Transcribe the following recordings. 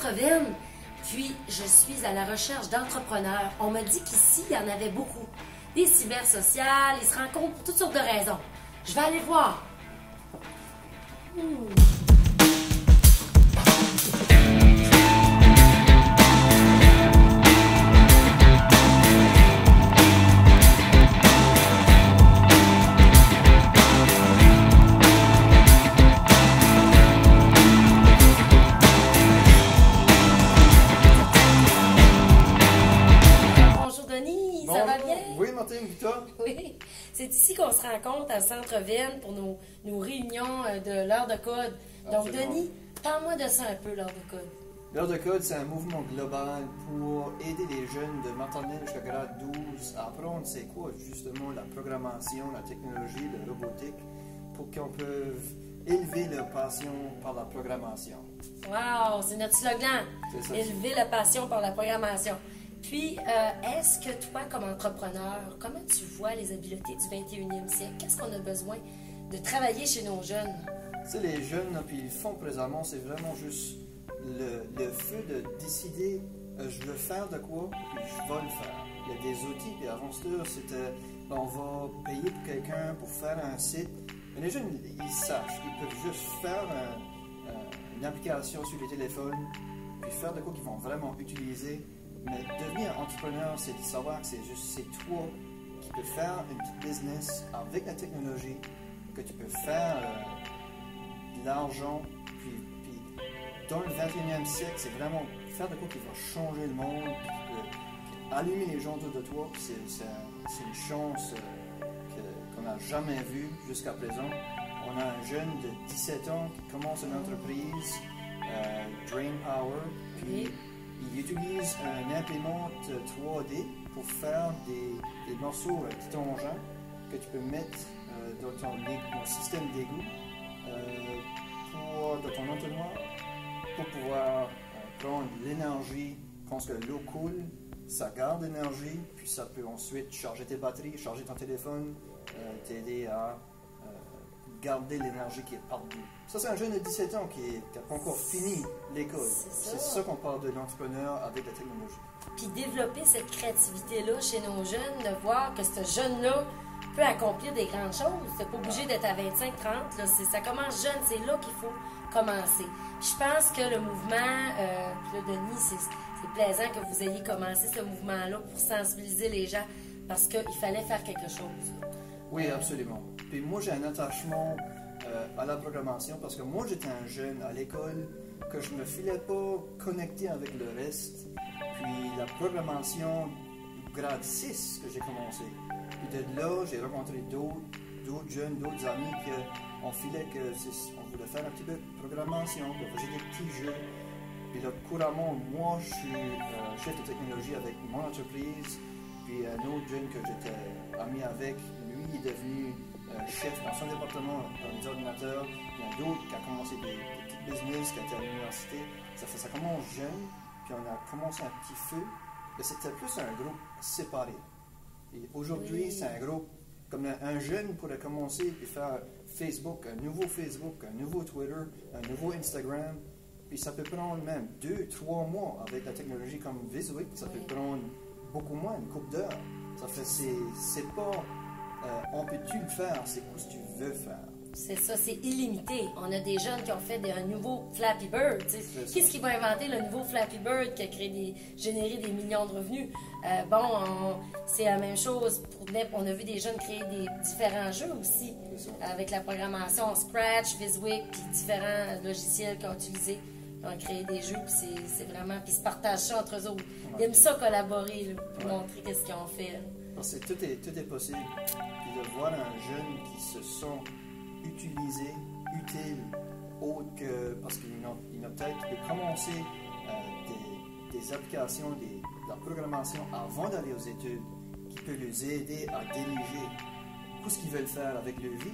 Centre-Ville. Puis, je suis à la recherche d'entrepreneurs. On m'a dit qu'ici, il y en avait beaucoup. Des cybersociales, ils se rencontrent pour toutes sortes de raisons. Je vais aller voir. Oui, c'est ici qu'on se rencontre à Centre-Ville pour nos réunions de l'heure de code. Donc, Denis, parle-moi de ça un peu, l'heure de code. L'heure de code, c'est un mouvement global pour aider les jeunes de maternelle jusqu'à grade 12 à apprendre c'est quoi justement la programmation, la technologie, la robotique, pour qu'on puisse élever leur passion par la programmation. Wow, c'est notre slogan. C'est ça. Élever la passion par la programmation. Puis, est-ce que toi, comme entrepreneur, comment tu vois les habiletés du 21e siècle? Qu'est-ce qu'on a besoin de travailler chez nos jeunes? Tu sais, les jeunes, puis ils font présentement, c'est vraiment juste le fait de décider je veux faire de quoi, puis je vais le faire. Il y a des outils, puis avant ça, c'était on va payer pour quelqu'un pour faire un site. Mais les jeunes, ils sachent, ils peuvent juste faire une application sur les téléphones, puis faire de quoi qu'ils vont vraiment utiliser. Mais devenir entrepreneur, c'est de savoir que c'est toi qui peux faire une petite business avec la technologie, que tu peux faire de l'argent. Puis dans le 21e siècle, c'est vraiment faire de quoi qui va changer le monde, qui peut allumer les gens autour de toi. C'est une chance qu'on n'a jamais vue jusqu'à présent. On a un jeune de 17 ans qui commence une entreprise, Drain Power, puis il utilise un imprimante 3D pour faire des morceaux titangents que tu peux mettre dans ton système d'égout dans ton entonnoir pour pouvoir prendre l'énergie quand l'eau coule, ça garde l'énergie, puis ça peut ensuite charger tes batteries, charger ton téléphone, t'aider à garder l'énergie qui est partout. Ça, c'est un jeune de 17 ans qui n'a pas encore fini l'école. C'est ça qu'on parle de l'entrepreneur avec la technologie. Puis développer cette créativité-là chez nos jeunes, de voir que ce jeune-là peut accomplir des grandes choses. C'est pas obligé d'être à 25-30. Ça commence jeune, c'est là qu'il faut commencer. Je pense que le mouvement, puis là, Denis, c'est plaisant que vous ayez commencé ce mouvement-là pour sensibiliser les gens parce qu'il fallait faire quelque chose. Oui, absolument. Puis moi, j'ai un attachement à la programmation parce que moi, j'étais un jeune à l'école que je ne me filais pas connecté avec le reste. Puis la programmation du grade 6 que j'ai commencé. Puis de là, j'ai rencontré d'autres jeunes, d'autres amis qu'on filait qu'on voulait faire un petit peu de programmation, qu'on faisait des petits jeux. Puis là, couramment, moi, je suis chef de technologie avec mon entreprise. Puis un autre jeune que j'étais ami avec, lui, il est devenu chef dans son département dans les ordinateurs. Il y en a d'autres qui ont commencé des petites business, qui étaient à l'université. Ça commence jeune, puis on a commencé un petit feu. Mais c'était plus un groupe séparé. Et aujourd'hui, c'est un groupe, comme un jeune pourrait commencer et faire Facebook, un nouveau Twitter, un nouveau Instagram. Puis ça peut prendre même 2-3 mois avec la technologie comme Viswik. Ça peut prendre beaucoup moins, une couple d'heures. Ça fait, c'est pas on peut-tu le faire, c'est quoi ce que tu veux faire. C'est ça, c'est illimité. On a des jeunes qui ont fait un nouveau Flappy Bird. Qu'est-ce qui va inventer le nouveau Flappy Bird qui a généré des millions de revenus? C'est la même chose. On a vu des jeunes créer des différents jeux aussi, avec la programmation Scratch, Viswik, puis différents logiciels qu'ils ont utilisés. Ils ont créé des jeux, puis c'est vraiment... Puis ils se partagent ça entre eux autres. Ils aiment ça collaborer, là, pour montrer qu'est-ce qu'ils ont fait. Tout est possible. Puis de voir un jeune qui se sent utilisé, utile, autre que... Parce qu'il a peut-être commencé des applications, de la programmation avant d'aller aux études, qui peut les aider à diriger tout ce qu'ils veulent faire avec leur vie.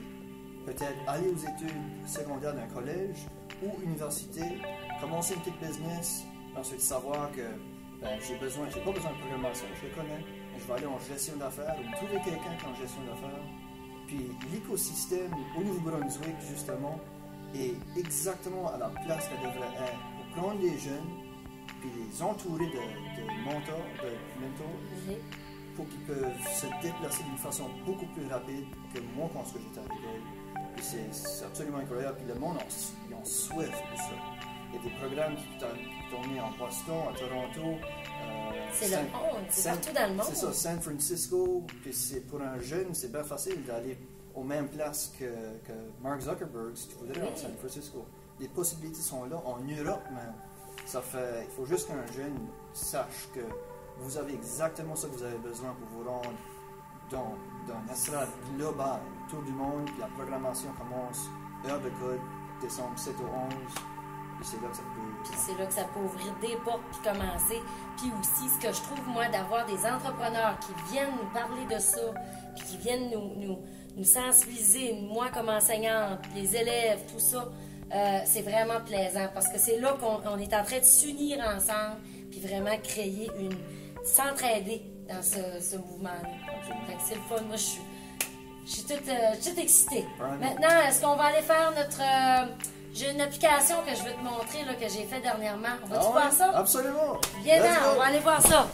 Peut-être aller aux études secondaires d'un collège ou université, commencer une petite business, ensuite savoir que j'ai pas besoin de programmation, je le connais, mais je vais aller en gestion d'affaires ou trouver quelqu'un qui est en gestion d'affaires. Puis l'écosystème au Nouveau-Brunswick, justement, est exactement à la place qu'elle devrait être pour prendre les jeunes puis les entourer de mentors, pour qu'ils peuvent se déplacer d'une façon beaucoup plus rapide que moi quand j'étais à l'école. Puis c'est absolument incroyable. Puis le monde, ils ont soif pour ça. Il y a des programmes qui tournent en Boston, à Toronto. C'est le monde, c'est partout dans le monde. C'est ça, San Francisco. Puis pour un jeune, c'est bien facile d'aller aux mêmes places que Mark Zuckerberg, si tu voudrais, à San Francisco. Les possibilités sont là, en Europe même. Il faut juste qu'un jeune sache que vous avez exactement ce que vous avez besoin pour vous rendre dans un estrade global, tour du monde, puis la programmation commence, heure de code, décembre 7 au 11, puis c'est là que ça peut... Puis c'est là que ça peut ouvrir des portes, puis commencer. Puis aussi, ce que je trouve, moi, d'avoir des entrepreneurs qui viennent nous parler de ça, puis qui viennent nous sensibiliser, moi comme enseignante, les élèves, tout ça, c'est vraiment plaisant, parce que c'est là qu'on est en train de s'unir ensemble, puis vraiment créer s'entraider dans ce mouvement-là. C'est le fun. Moi, je suis toute excitée. Maintenant, est-ce qu'on va aller faire j'ai une application que je vais te montrer, là, que j'ai fait dernièrement. On va-tu voir ça? Absolument! Viens, on va aller voir ça.